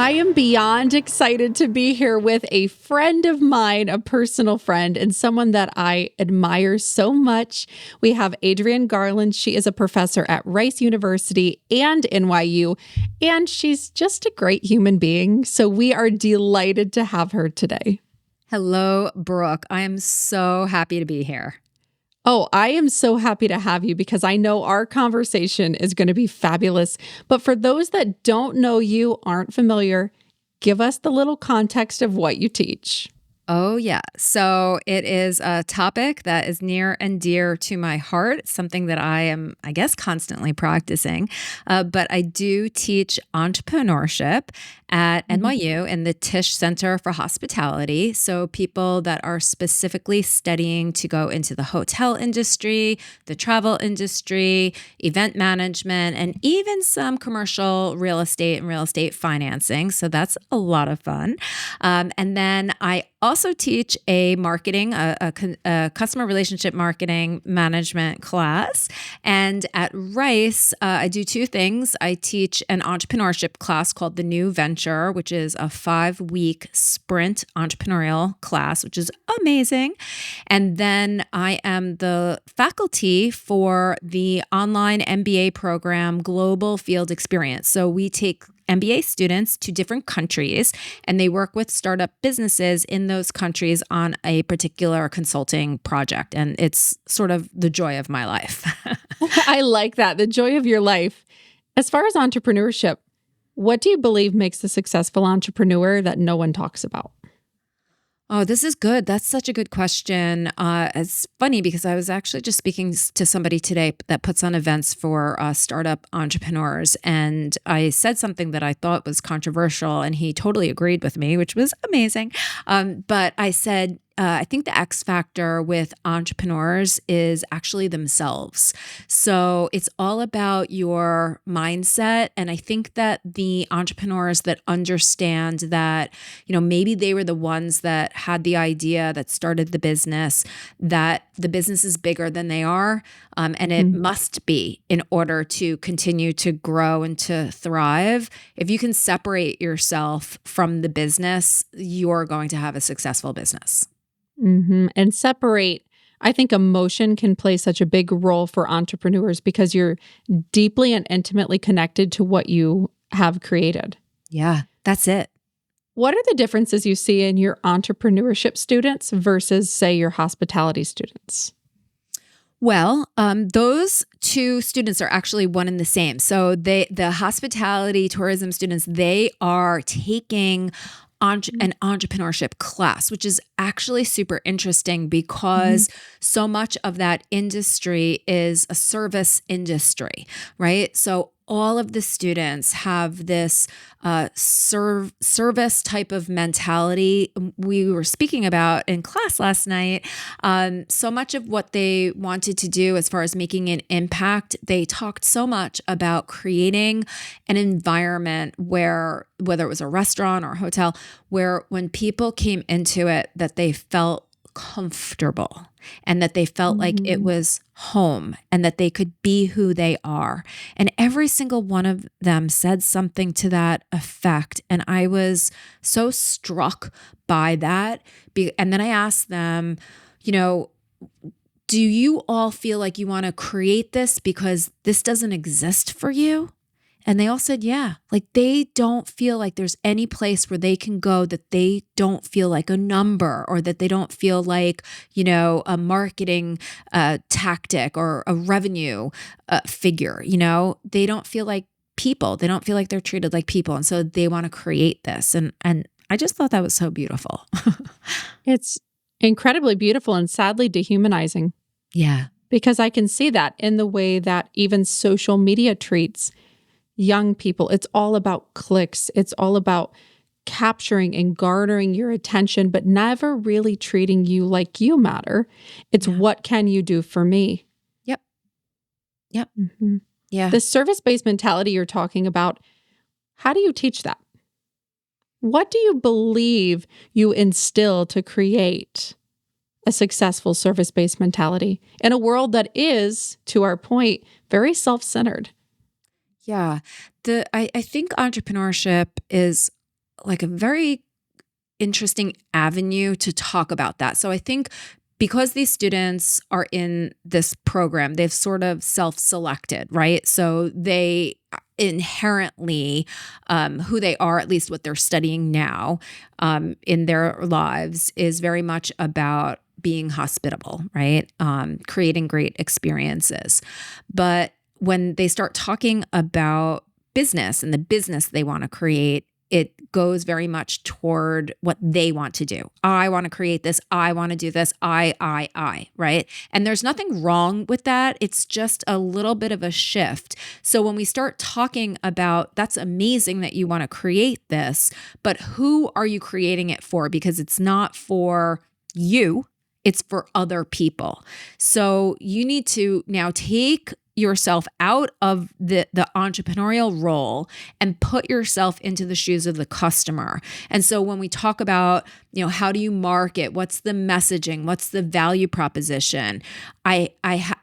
I am beyond excited to be here with a friend of mine, a personal friend, and someone that I admire so much. We have Adrienne Garland. She is a professor at Rice University and NYU, and she's just a great human being. So we are delighted to have her today. Hello, Brooke. I am so happy to be here. Oh, I am so happy to have you because I know our conversation is going to be fabulous. But for those that don't know you, aren't familiar, give us the little context of what you teach. Oh, yeah. So it is a topic that is near and dear to my heart. It's something that I am, I guess, constantly practicing. But I do teach entrepreneurship at NYU in the Tisch Center for Hospitality. So people that are specifically studying to go into the hotel industry, the travel industry, event management, and even some commercial real estate and real estate financing. So that's a lot of fun. And then I also teach a marketing, a customer relationship marketing management class. And at Rice, I do two things. I teach an entrepreneurship class called The New Venture, which is a 5-week sprint entrepreneurial class, which is amazing. And then I am the faculty for the online MBA program, Global Field Experience. So we take MBA students to different countries, and they work with startup businesses in those countries on a particular consulting project. And it's sort of the joy of my life. I like that, the joy of your life. As far as entrepreneurship, what do you believe makes a successful entrepreneur that no one talks about? Oh, this is good. That's such a good question. It's funny because I was actually just speaking to somebody today that puts on events for startup entrepreneurs. And I said something that I thought was controversial, and he totally agreed with me, which was amazing. But I said, I think the X factor with entrepreneurs is actually themselves. So it's all about your mindset. And I think that the entrepreneurs that understand that, maybe they were the ones that had the idea that started the business, that the business is bigger than they are. And it must be in order to continue to grow and to thrive. If you can separate yourself from the business, you're going to have a successful business. And separate. I think emotion can play such a big role for entrepreneurs because you're deeply and intimately connected to what you have created. Yeah, that's it. What are the differences you see in your entrepreneurship students versus, say, your hospitality students? Well, those two students are actually one and the same. So the hospitality tourism students, they are taking an entrepreneurship class, which is actually super interesting because so much of that industry is a service industry, right? So all of the students have this service type of mentality. We were speaking about in class last night, so much of what they wanted to do as far as making an impact, they talked so much about creating an environment where, whether it was a restaurant or a hotel, where when people came into it, that they felt comfortable and that they felt like it was home and that they could be who they are. And every single one of them said something to that effect. And I was so struck by that. And then I asked them, do you all feel like you want to create this because this doesn't exist for you? And they all said, yeah, like they don't feel like there's any place where they can go that they don't feel like a number or that they don't feel like, a marketing tactic or a revenue figure. They don't feel like people. They don't feel like they're treated like people. And so they want to create this. And I just thought that was so beautiful. It's incredibly beautiful and sadly dehumanizing. Yeah. Because I can see that in the way that even social media treats young people. It's all about clicks. It's all about capturing and garnering your attention, but never really treating you like you matter. It's what can you do for me? Yep. Yeah. The service-based mentality you're talking about, how do you teach that? What do you believe you instill to create a successful service-based mentality in a world that is, to our point, very self-centered? Yeah. I think entrepreneurship is like a very interesting avenue to talk about that. So I think because these students are in this program, they've sort of self-selected, right? So they inherently, who they are, at least what they're studying now in their lives, is very much about being hospitable, right? Creating great experiences. But when they start talking about business and the business they want to create, it goes very much toward what they want to do. I want to create this. I want to do this. I, right? And there's nothing wrong with that. It's just a little bit of a shift. So when we start talking about, that's amazing that you want to create this, but who are you creating it for? Because it's not for you, it's for other people. So you need to now take yourself out of the entrepreneurial role and put yourself into the shoes of the customer. And so when we talk about, how do you market? What's the messaging? What's the value proposition? I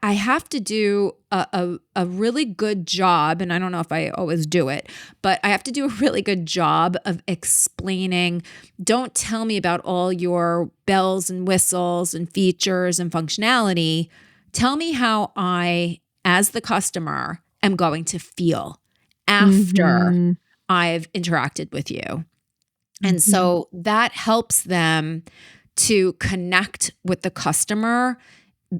have to do a really good job, and I don't know if I always do it, but I have to do a really good job of explaining, don't tell me about all your bells and whistles and features and functionality. Tell me how I, as the customer, am going to feel after I've interacted with you. And so that helps them to connect with the customer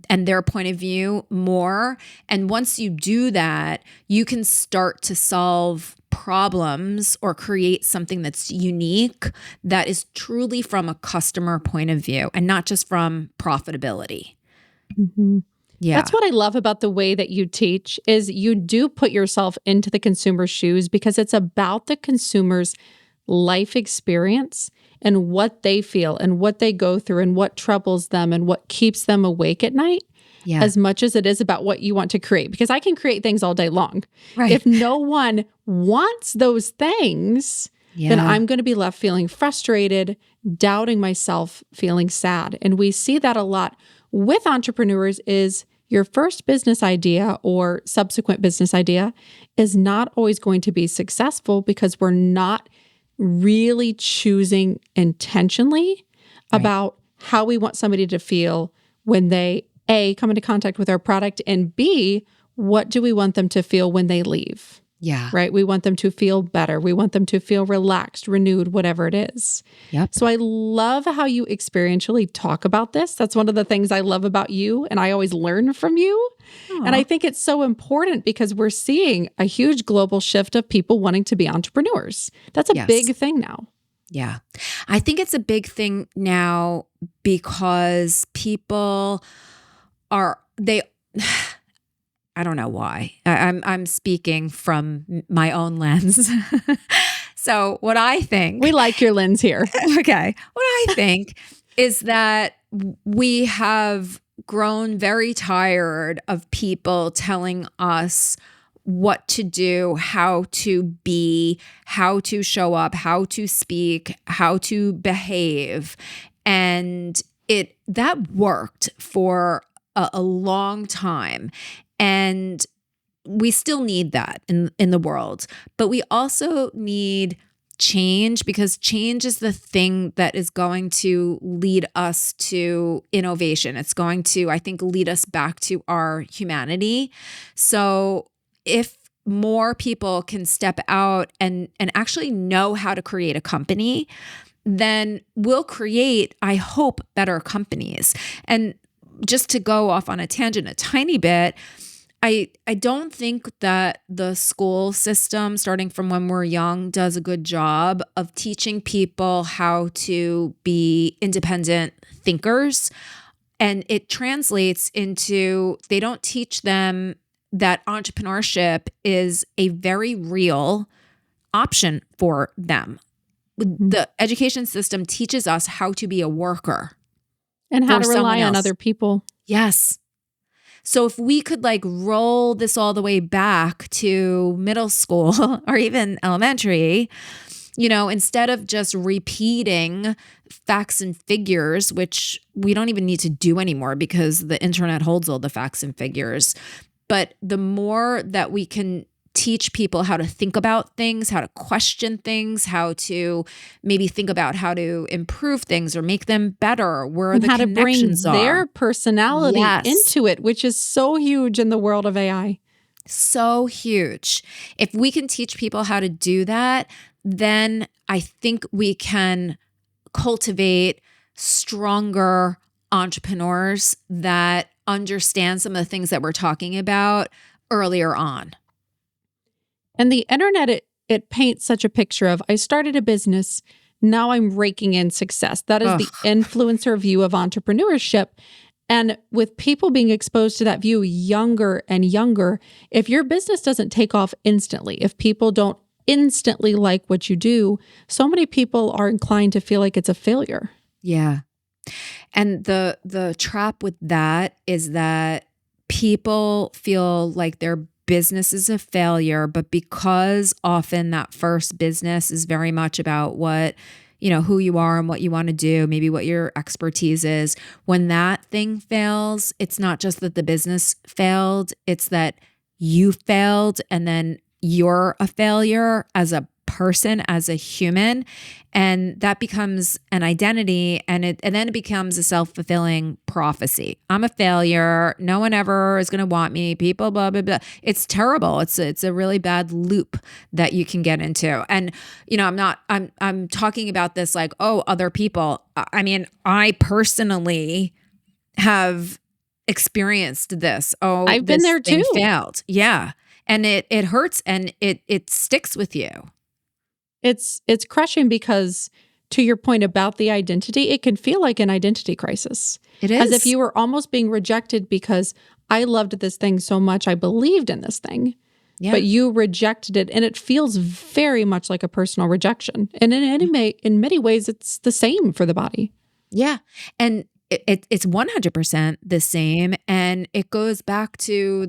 and their point of view more. And once you do that, you can start to solve problems or create something that's unique, that is truly from a customer point of view and not just from profitability. Yeah. That's what I love about the way that you teach, is you do put yourself into the consumer's shoes, because it's about the consumer's life experience and what they feel and what they go through and what troubles them and what keeps them awake at night, as much as it is about what you want to create. Because I can create things all day long. Right. If no one wants those things, then I'm going to be left feeling frustrated, doubting myself, feeling sad. And we see that a lot with entrepreneurs, is your first business idea or subsequent business idea is not always going to be successful, because we're not really choosing intentionally about how we want somebody to feel when they, A, come into contact with our product, and B, what do we want them to feel when they leave? Yeah. Right? We want them to feel better. We want them to feel relaxed, renewed, whatever it is. Yep. So I love how you experientially talk about this. That's one of the things I love about you, and I always learn from you. Aww. And I think it's so important, because we're seeing a huge global shift of people wanting to be entrepreneurs. That's a big thing now. Yeah. I think it's a big thing now because people are, I don't know why. I'm speaking from my own lens. So what I think, we like your lens here. Okay. What I think is that we have grown very tired of people telling us what to do, how to be, how to show up, how to speak, how to behave. And that worked for a long time. And we still need that in the world. But we also need change, because change is the thing that is going to lead us to innovation. It's going to, I think, lead us back to our humanity. So if more people can step out and actually know how to create a company, then we'll create, I hope, better companies. And just to go off on a tangent a tiny bit, I don't think that the school system, starting from when we're young, does a good job of teaching people how to be independent thinkers. And it translates into, they don't teach them that entrepreneurship is a very real option for them. The education system teaches us how to be a worker. And how to rely on other people. Yes. So if we could roll this all the way back to middle school or even elementary, instead of just repeating facts and figures, which we don't even need to do anymore because the internet holds all the facts and figures. But the more that we can teach people how to think about things, how to question things, how to maybe think about how to improve things or make them better, where And the how to bring connections their are. personality Yes. into it, which is so huge in the world of AI. So huge. If we can teach people how to do that, then I think we can cultivate stronger entrepreneurs that understand some of the things that we're talking about earlier on. And the internet, it paints such a picture of, I started a business, now I'm raking in success. That is the influencer view of entrepreneurship. And with people being exposed to that view younger and younger, if your business doesn't take off instantly, if people don't instantly like what you do, so many people are inclined to feel like it's a failure. Yeah. And the trap with that is that people feel like their business is a failure, but because often that first business is very much about what, who you are and what you want to do, maybe what your expertise is. When that thing fails, it's not just that the business failed, it's that you failed and then you're a failure as a person, as a human, and that becomes an identity, and then it becomes a self-fulfilling prophecy. I'm a failure. No one ever is going to want me. People, blah blah blah. It's terrible. It's a really bad loop that you can get into. And I'm talking about this like, oh, other people. I mean, I personally have experienced this. Oh, I've been there thing too. failed. Yeah, and it hurts, and it sticks with you. It's crushing because, to your point about the identity, it can feel like an identity crisis. It is. As if you were almost being rejected because I loved this thing so much, I believed in this thing, but you rejected it. And it feels very much like a personal rejection. And in many ways, it's the same for the body. Yeah. And it's 100% the same. And it goes back to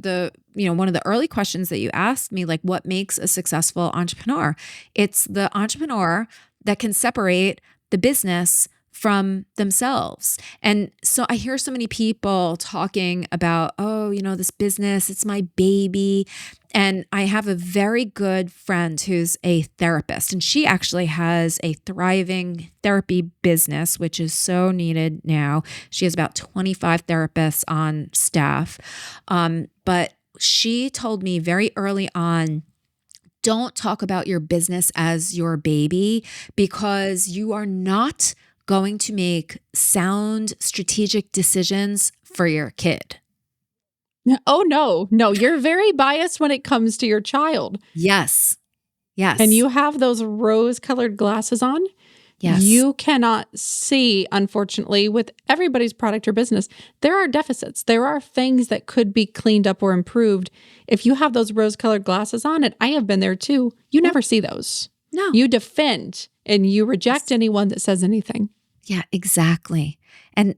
one of the early questions that you asked me, like, what makes a successful entrepreneur? It's the entrepreneur that can separate the business from themselves. And so I hear so many people talking about, oh, this business, it's my baby. And I have a very good friend who's a therapist, and she actually has a thriving therapy business, which is so needed now. She has about 25 therapists on staff. But she told me very early on, don't talk about your business as your baby, because you are not going to make sound strategic decisions for your kid. Oh, no, you're very biased when it comes to your child. Yes. And you have those rose-colored glasses on. Yes. You cannot see, unfortunately, with everybody's product or business, there are deficits. There are things that could be cleaned up or improved. If you have those rose-colored glasses on, and I have been there too, you never see those. No. You defend and you reject anyone that says anything. Yeah, exactly. And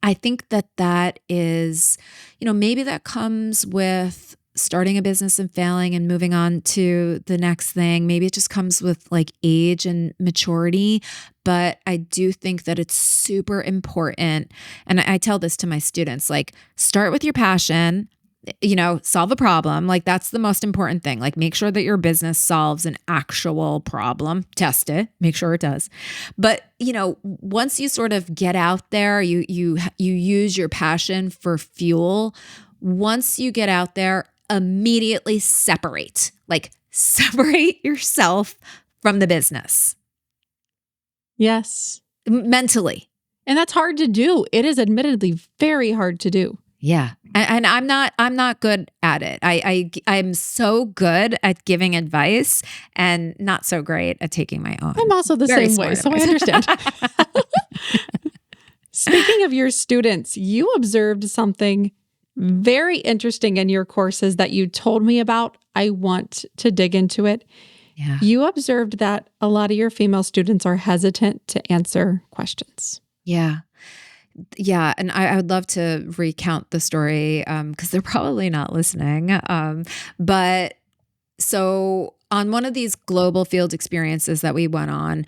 I think that is, maybe that comes with starting a business and failing and moving on to the next thing. Maybe it just comes with like age and maturity. But I do think that it's super important. And I tell this to my students, like, start with your passion, solve a problem. Like, that's the most important thing. Like, make sure that your business solves an actual problem, test it, make sure it does. But, once you sort of get out there, you use your passion for fuel. Once you get out there, immediately separate yourself from the business. Yes. Mentally. And that's hard to do. It is admittedly very hard to do. Yeah. And I'm not good at it. I'm so good at giving advice and not so great at taking my own. I'm also the same way, so I understand. Speaking of your students, you observed something very interesting in your courses that you told me about. I want to dig into it. Yeah. You observed that a lot of your female students are hesitant to answer questions. Yeah. Yeah. And I would love to recount the story because they're probably not listening. But so on one of these global field experiences that we went on,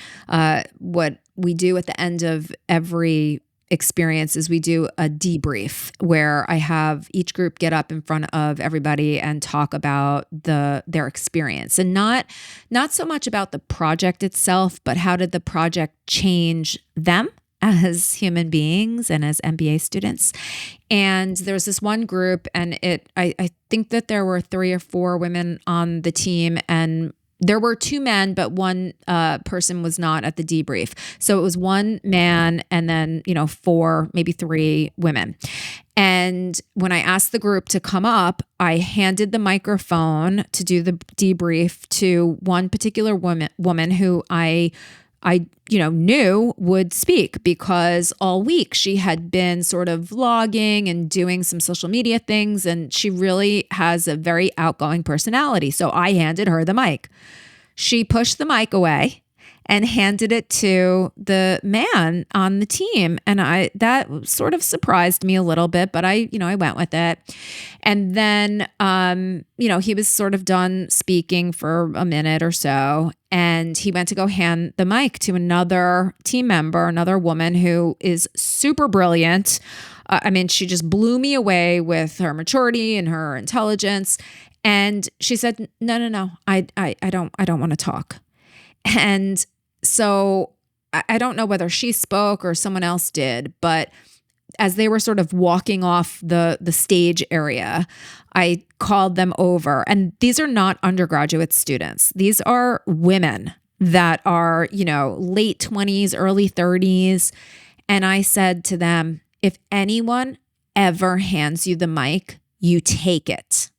what we do at the end of every experience is we do a debrief where I have each group get up in front of everybody and talk about their experience, and not so much about the project itself, but how did the project change them as human beings and as MBA students. And there's this one group, and I think that there were 3 or 4 women on the team, and there were 2 men, but one person was not at the debrief. So it was 1 man and then, 4, maybe 3 women. And when I asked the group to come up, I handed the microphone to do the debrief to one particular woman who I knew would speak, because all week she had been sort of vlogging and doing some social media things, and she really has a very outgoing personality. So I handed her the mic. She pushed the mic away and handed it to the man on the team. And that sort of surprised me a little bit, but I went with it. And then, he was sort of done speaking for a minute or so, and he went to go hand the mic to another team member, another woman who is super brilliant. She just blew me away with her maturity and her intelligence. And she said, no, I don't want to talk. And so I don't know whether she spoke or someone else did, but as they were sort of walking off the stage area, I called them over. And these are not undergraduate students. These are women that are, late 20s, early 30s. And I said to them, if anyone ever hands you the mic, you take it.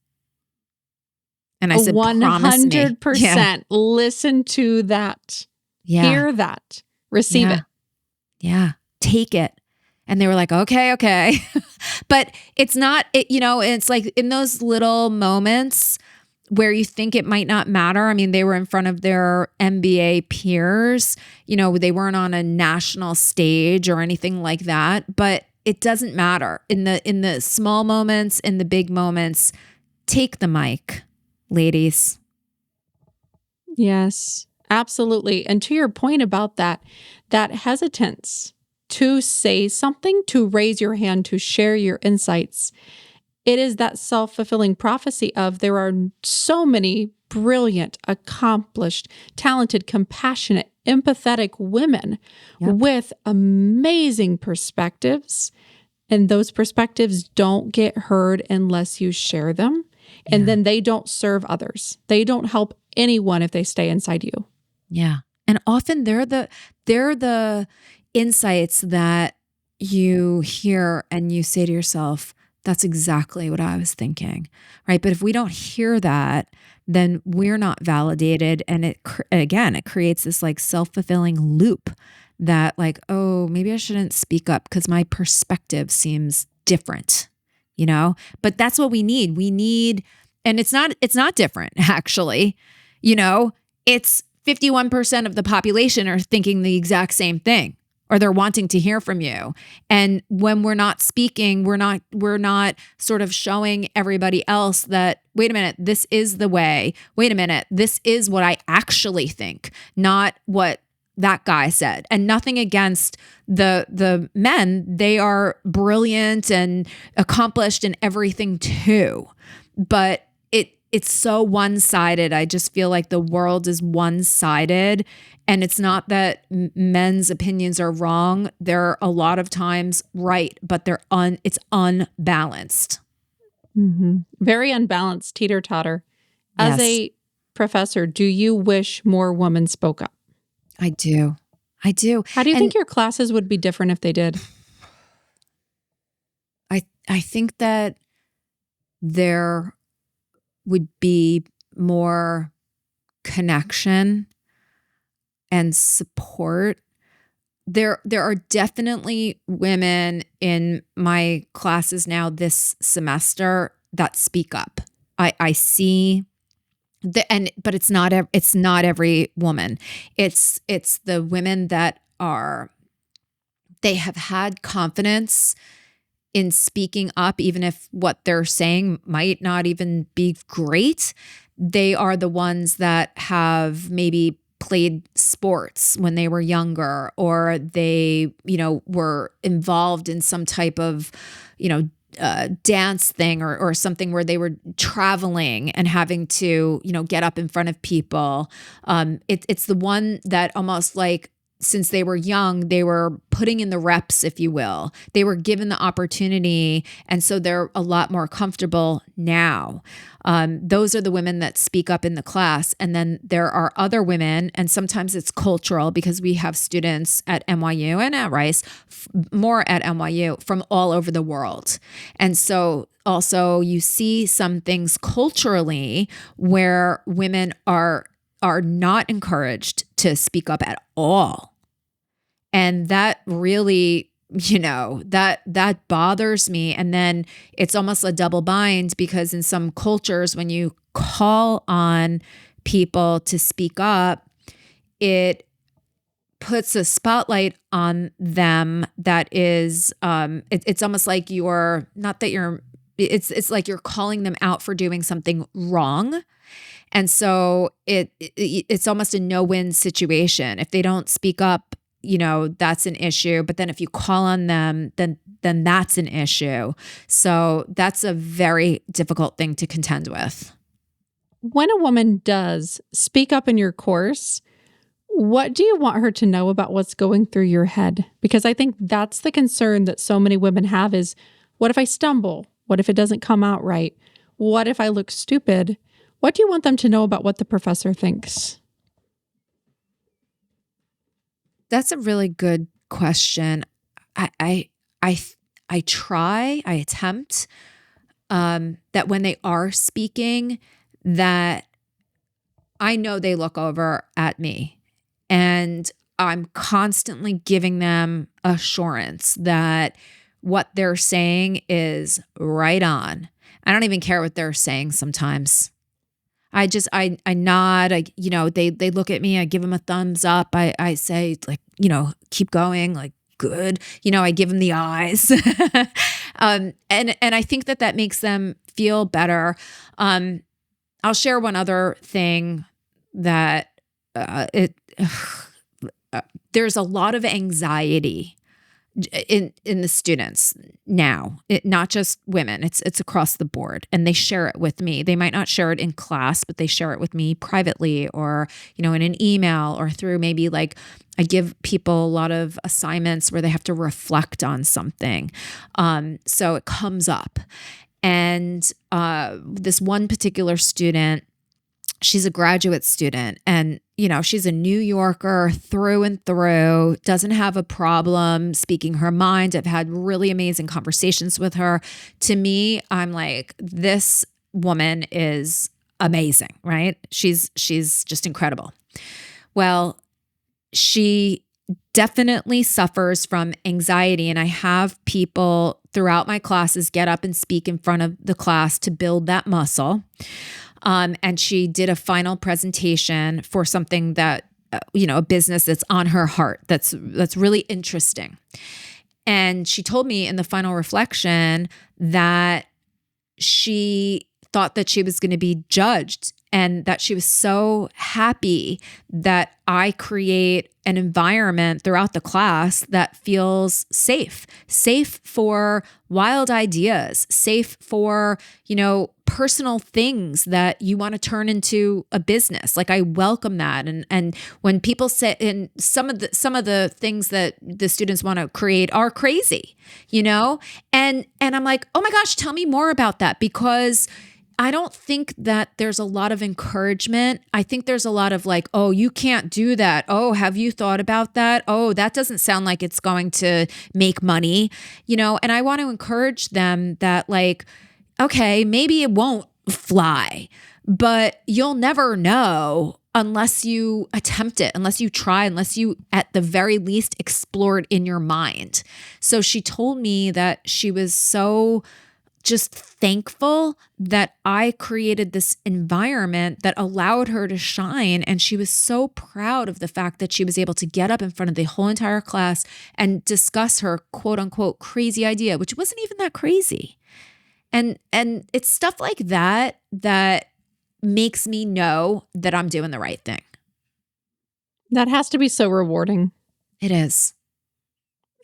And I said, 100%. Yeah. Listen to that. Yeah. Hear that. Receive it. Yeah. Take it. And they were like, okay. But it's not, it's like in those little moments where you think it might not matter. They were in front of their MBA peers, they weren't on a national stage or anything like that, but it doesn't matter. In the small moments, in the big moments, take the mic, ladies. Yes, absolutely. And to your point about that hesitance to say something, to raise your hand, to share your insights, it is that self-fulfilling prophecy of there are so many brilliant, accomplished, talented, compassionate, empathetic women with amazing perspectives. And those perspectives don't get heard unless you share them. And then they don't serve others. They don't help anyone if they stay inside you. Yeah. And often they're the insights that you hear and you say to yourself, that's exactly what I was thinking, right? But if we don't hear that, then we're not validated. And it creates this like self-fulfilling loop that like, oh, maybe I shouldn't speak up because my perspective seems different, but that's what we need. And it's not different, actually. It's 51% of the population are thinking the exact same thing, or they're wanting to hear from you. And when we're not speaking, we're not sort of showing everybody else that, wait a minute, this is the way. Wait a minute, this is what I actually think, not what that guy said. And nothing against the men. They are brilliant and accomplished in everything too. But it's so one-sided. I just feel like the world is one-sided, and it's not that men's opinions are wrong. They're a lot of times right, but it's unbalanced. Mm-hmm. Very unbalanced, teeter-totter. As a professor, do you wish more women spoke up? I do. How do you think your classes would be different if they did? I think that there would be more connection and support. There are definitely women in my classes now this semester that speak up. I see but it's not every woman. It's the women that they have had confidence in speaking up, even if what they're saying might not even be great. They are the ones that have maybe played sports when they were younger, or they, were involved in some type of, dance thing or something where they were traveling and having to, get up in front of people. It's the one that almost like, since they were young, they were putting in the reps, if you will. They were given the opportunity. And so they're a lot more comfortable now. Those are the women that speak up in the class. And then there are other women, and sometimes it's cultural because we have students at NYU and at Rice, more at NYU, from all over the world. And so also you see some things culturally where women are not encouraged to speak up at all. And that really, that bothers me. And then it's almost a double bind, because in some cultures, when you call on people to speak up, it puts a spotlight on them that is, it's almost like it's like you're calling them out for doing something wrong. And so it's almost a no-win situation. If they don't speak up, that's an issue. But then if you call on them, then that's an issue. So that's a very difficult thing to contend with. When a woman does speak up in your course, what do you want her to know about what's going through your head? Because I think that's the concern that so many women have is, what if I stumble? What if it doesn't come out right? What if I look stupid? What do you want them to know about what the professor thinks? That's a really good question. I attempt that when they are speaking, that I know they look over at me, and I'm constantly giving them assurance that what they're saying is right on. I don't even care what they're saying sometimes. I nod, they look at me, I give them a thumbs up. I say, like, keep going, like, good. I give them the eyes. And I think that makes them feel better. I'll share one other thing that there's a lot of anxiety in the students now, not just women, it's across the board, and they share it with me. They might not share it in class, but they share it with me privately, or, in an email, or through maybe, like, I give people a lot of assignments where they have to reflect on something. So it comes up. And this one particular student, she's a graduate student, and, she's a New Yorker through and through, doesn't have a problem speaking her mind. I've had really amazing conversations with her. To me, I'm like, this woman is amazing, right? She's just incredible. Well, she definitely suffers from anxiety, and I have people throughout my classes get up and speak in front of the class to build that muscle. And she did a final presentation for something that, a business that's on her heart. That's really interesting. And she told me in the final reflection that she thought that she was going to be judged, and that she was so happy that I create an environment throughout the class that feels safe for wild ideas, safe for, personal things that you want to turn into a business. Like, I welcome that. And when people say, and some of the things that the students want to create are crazy, and I'm like, oh my gosh, tell me more about that, because I don't think that there's a lot of encouragement. I think there's a lot of like, oh, you can't do that. Oh, have you thought about that? Oh, that doesn't sound like it's going to make money, and I want to encourage them that, like, okay, maybe it won't fly, but you'll never know unless you attempt it, unless you try, unless you at the very least explore it in your mind. So she told me that she was so just thankful that I created this environment that allowed her to shine. And she was so proud of the fact that she was able to get up in front of the whole entire class and discuss her quote unquote crazy idea, which wasn't even that crazy. And it's stuff like that makes me know that I'm doing the right thing. That has to be so rewarding. It is.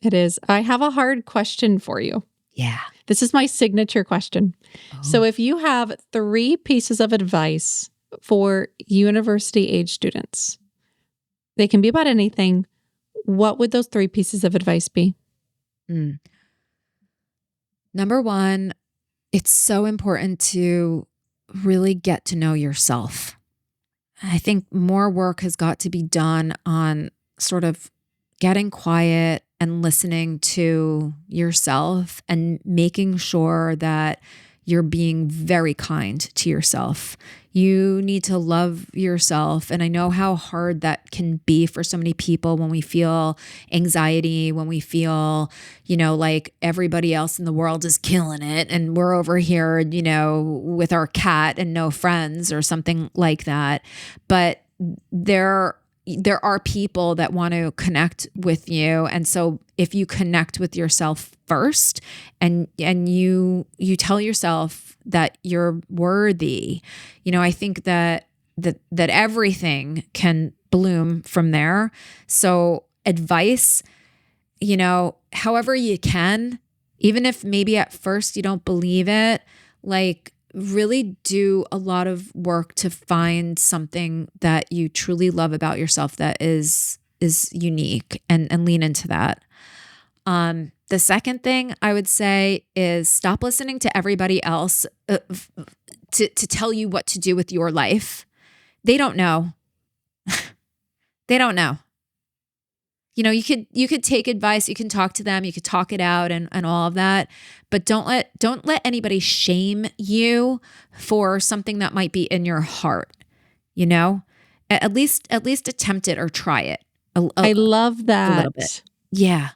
It is. I have a hard question for you. Yeah. This is my signature question. Oh. So if you have 3 pieces of advice for university age students, they can be about anything. What would those 3 pieces of advice be? Number 1, it's so important to really get to know yourself. I think more work has got to be done on sort of getting quiet and listening to yourself and making sure that you're being very kind to yourself. You need to love yourself. And I know how hard that can be for so many people when we feel anxiety, when we feel, like everybody else in the world is killing it and we're over here, with our cat and no friends or something like that. But there are people that want to connect with you. And so if you connect with yourself first and you tell yourself that you're worthy, I think that everything can bloom from there. So advice, however you can, even if maybe at first you don't believe it, like really do a lot of work to find something that you truly love about yourself that is unique and lean into that. The second thing I would say is stop listening to everybody else to tell you what to do with your life. They don't know. They don't know. You could take advice, you can talk to them, you could talk it out and all of that, but don't let anybody shame you for something that might be in your heart. At least attempt it or try it. I love that. A little bit. Yeah.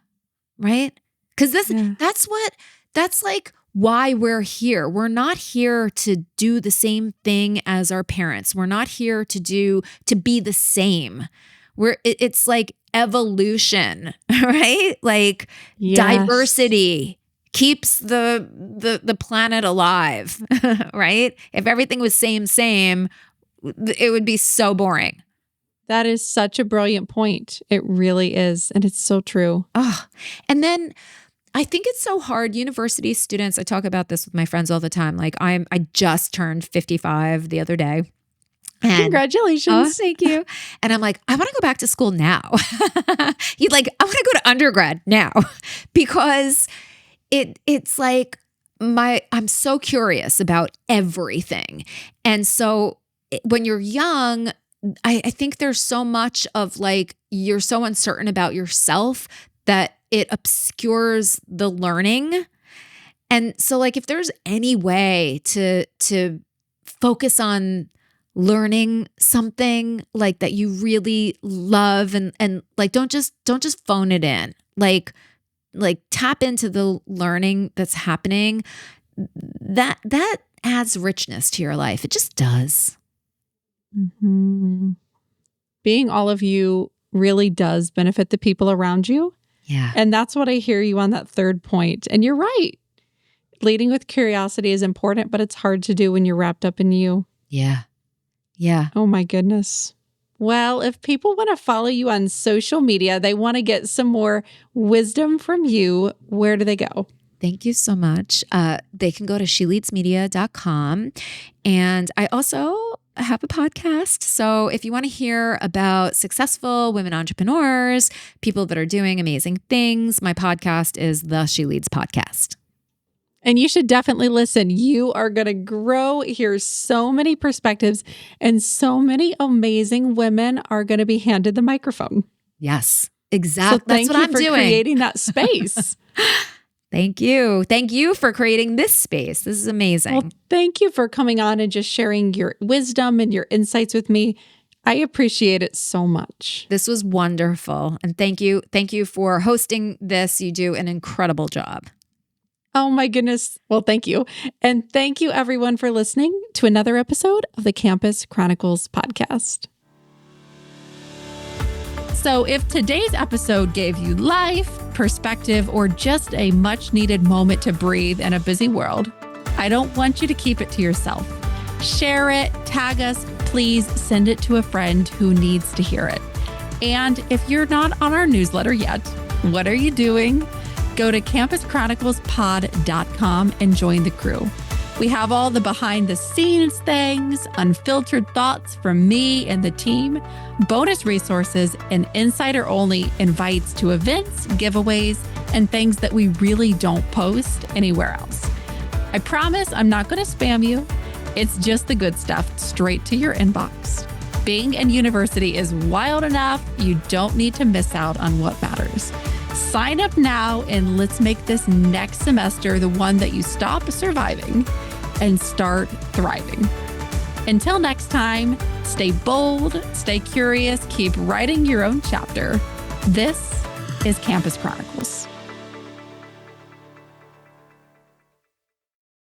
Right? Because that's like why we're here. We're not here to do the same thing as our parents. We're not here to be the same. It's like evolution, right? Like diversity keeps the planet alive, right? If everything was same, it would be so boring. That is such a brilliant point. It really is. And it's so true. Oh, and then I think it's so hard. University students, I talk about this with my friends all the time. Like I just turned 55 the other day. And, congratulations. Oh, thank you. And I'm like, I want to go back to school now. I want to go to undergrad now because it's like I'm so curious about everything. And so when you're young, I think there's so much of like, you're so uncertain about yourself that it obscures the learning. And so like, if there's any way to focus on learning something like that you really love and like, don't just phone it in, like tap into the learning that's happening, that adds richness to your life. It just does. Mm-hmm. Being all of you really does benefit the people around you. Yeah. And that's what I hear you on that third point. And you're right. Leading with curiosity is important, but it's hard to do when you're wrapped up in you. Yeah. Yeah. Oh my goodness. Well, if people want to follow you on social media, they want to get some more wisdom from you, where do they go? Thank you so much. They can go to sheleadsmedia.com. And I also have a podcast. So if you want to hear about successful women entrepreneurs, people that are doing amazing things, my podcast is the She Leads Podcast. And you should definitely listen. You are going to grow, hear so many perspectives, and so many amazing women are going to be handed the microphone. Yes, exactly. So thank you for creating that space. Thank you. Thank you for creating this space. This is amazing. Well, thank you for coming on and just sharing your wisdom and your insights with me. I appreciate it so much. This was wonderful. And thank you. Thank you for hosting this. You do an incredible job. Oh my goodness. Well, thank you. And thank you everyone for listening to another episode of the Campus Chronicles podcast. So if today's episode gave you life, perspective, or just a much needed moment to breathe in a busy world, I don't want you to keep it to yourself. Share it, tag us, please send it to a friend who needs to hear it. And if you're not on our newsletter yet, what are you doing? Go to campuschroniclespod.com and join the crew. We have all the behind the scenes things, unfiltered thoughts from me and the team, bonus resources, and insider only invites to events, giveaways, and things that we really don't post anywhere else. I promise I'm not going to spam you. It's just the good stuff straight to your inbox. Being in university is wild enough. You don't need to miss out on what matters. Sign up now and let's make this next semester the one that you stop surviving and start thriving. Until next time, stay bold, stay curious, keep writing your own chapter. This is Campus Chronicles.